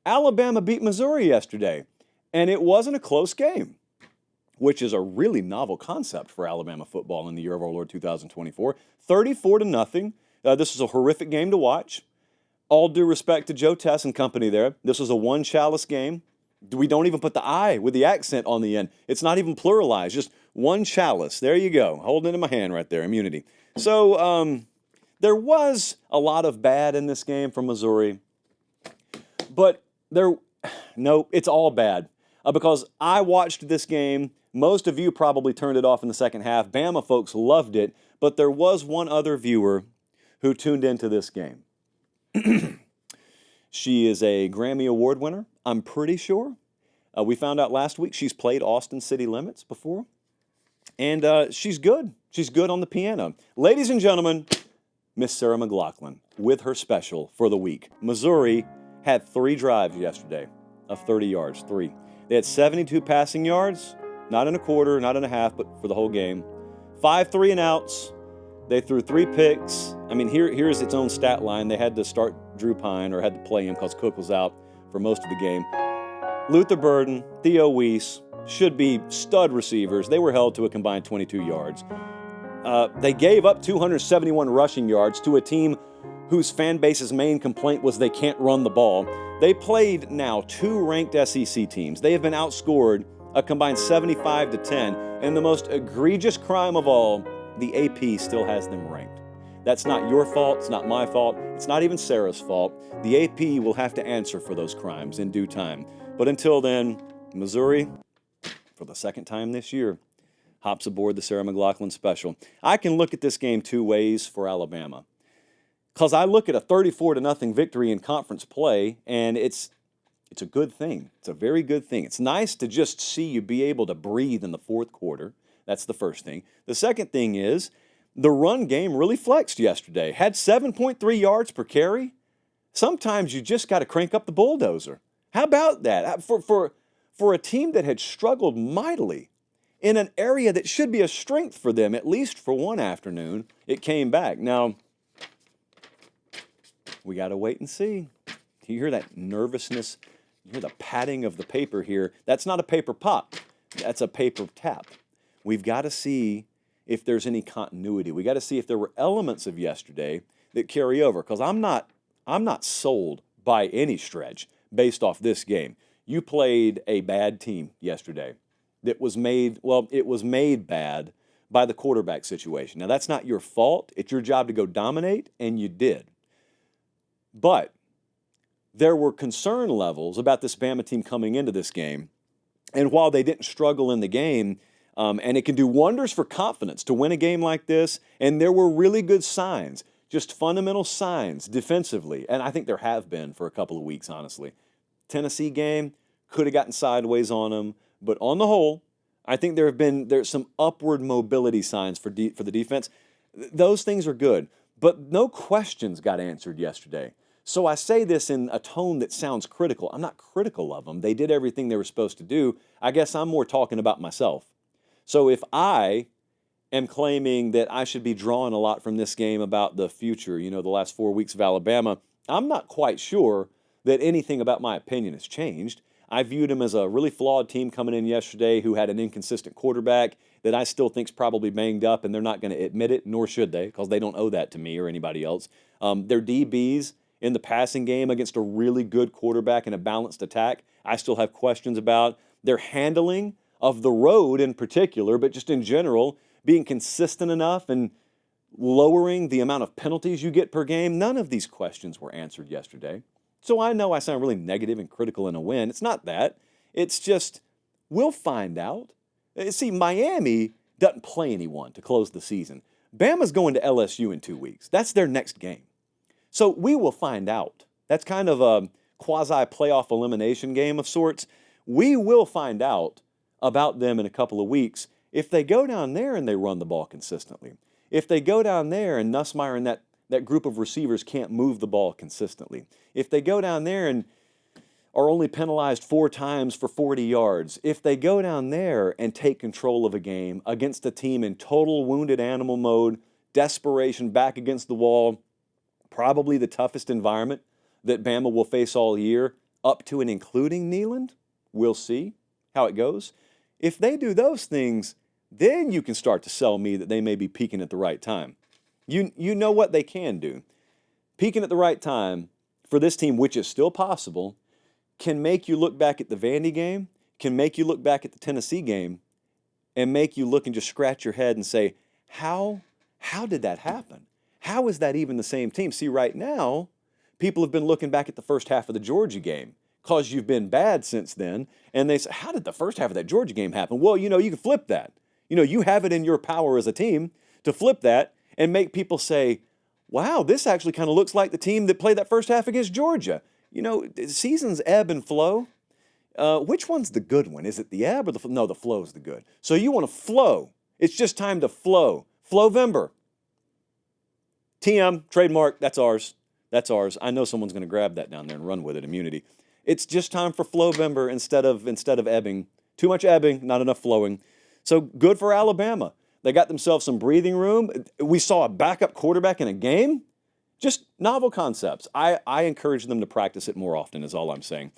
Alabama beat Missouri yesterday, and it wasn't a close game, which is a really novel concept for Alabama football in the year of our Lord 2024. 34-0. This was a horrific game to watch. All due respect to Joe Tess and company there. This was a one chalice game. We don't even put the I with the accent on the end. It's not even pluralized, just one chalice. There you go. Holding it in my hand right there, immunity. So there was a lot of bad in this game from Missouri, but it's all bad because I watched this game. Most of you probably turned it off in the second half. Bama folks loved it, but there was one other viewer who tuned into this game. She is a Grammy Award winner, I'm pretty sure. We found out last week she's played Austin City Limits before. And she's good. She's good on the piano. Ladies and gentlemen, Miss Sarah McLachlan with her special for the week. Missouri had 3 drives yesterday of 30 yards, 3. They had 72 passing yards, not in a quarter, not in a half, but for the whole game. 5 3-and-outs. They threw 3 picks. I mean, here's its own stat line. They had to start Drew Pine, or had to play him because Cook was out for most of the game. Luther Burden, Theo Weiss should be stud receivers. They were held to a combined 22 yards. They gave up 271 rushing yards to a team whose fan base's main complaint was they can't run the ball. They played now 2 ranked SEC teams. They have been outscored a combined 75-10, and the most egregious crime of all, the AP still has them ranked. That's not your fault. It's not my fault. It's not even Sarah's fault. The AP will have to answer for those crimes in due time. But until then, Missouri, for the second time this year, hops aboard the Sarah McLachlan special. I can look at this game 2 ways for Alabama. Because I look at a 34-0 victory in conference play, and it's a good thing. It's a very good thing. It's nice to just see you be able to breathe in the fourth quarter. That's the first thing. The second thing is the run game really flexed yesterday. Had 7.3 yards per carry. Sometimes you just got to crank up the bulldozer. How about that? For a team that had struggled mightily in an area that should be a strength for them, at least for one afternoon, it came back. Now, we got to wait and see. You hear that nervousness? You hear the patting of the paper here. That's not a paper pop. That's a paper tap. We've got to see if there's any continuity. We got to see if there were elements of yesterday that carry over. Because I'm not sold by any stretch based off this game. You played a bad team yesterday that was made, it was made bad by the quarterback situation. Now, that's not your fault. It's your job to go dominate, and you did. But there were concern levels about this Bama team coming into this game. And while they didn't struggle in the game, and it can do wonders for confidence to win a game like this, and there were really good signs, just fundamental signs defensively, and I think there have been for a couple of weeks, honestly. Tennessee game, could have gotten sideways on them, but on the whole, I think there's some upward mobility signs for the defense. Those things are good, but no questions got answered yesterday. So I say this in a tone that sounds critical. I'm not critical of them. They did everything they were supposed to do. I guess I'm more talking about myself. So if I am claiming that I should be drawing a lot from this game about the future, the last 4 weeks of Alabama, I'm not quite sure that anything about my opinion has changed. I viewed them as a really flawed team coming in yesterday who had an inconsistent quarterback that I still think's probably banged up, and they're not going to admit it, nor should they, because they don't owe that to me or anybody else. Their DBs in the passing game against a really good quarterback and a balanced attack, I still have questions about. Their handling of the road in particular, but just in general, being consistent enough and lowering the amount of penalties you get per game, none of these questions were answered yesterday. So I know I sound really negative and critical in a win. It's not that. It's just, we'll find out. See, Miami doesn't play anyone to close the season. Bama's going to LSU in 2 weeks. That's their next game. So we will find out. That's kind of a quasi-playoff elimination game of sorts. We will find out about them in a couple of weeks if they go down there and they run the ball consistently. If they go down there and Nussmeier and that group of receivers can't move the ball consistently. If they go down there and are only penalized 4 times for 40 yards. If they go down there and take control of a game against a team in total wounded animal mode, desperation, back against the wall, probably the toughest environment that Bama will face all year, up to and including Neyland. We'll see how it goes. If they do those things, then you can start to sell me that they may be peaking at the right time. You know what they can do. Peaking at the right time for this team, which is still possible, can make you look back at the Vandy game, can make you look back at the Tennessee game, and make you look and just scratch your head and say, how did that happen? How is that even the same team? See, right now, people have been looking back at the first half of the Georgia game because you've been bad since then, and they say, how did the first half of that Georgia game happen? Well, you can flip that. You have it in your power as a team to flip that and make people say, wow, this actually kind of looks like the team that played that first half against Georgia. Seasons ebb and flow. Which one's the good one? Is it the ebb or the flow? No, the flow is the good. So you want to flow. It's just time to flow. Flowvember. TM, trademark, that's ours. That's ours. I know someone's going to grab that down there and run with it, immunity. It's just time for Flowvember instead of ebbing. Too much ebbing, not enough flowing. So good for Alabama. They got themselves some breathing room. We saw a backup quarterback in a game. Just novel concepts. I encourage them to practice it more often is all I'm saying.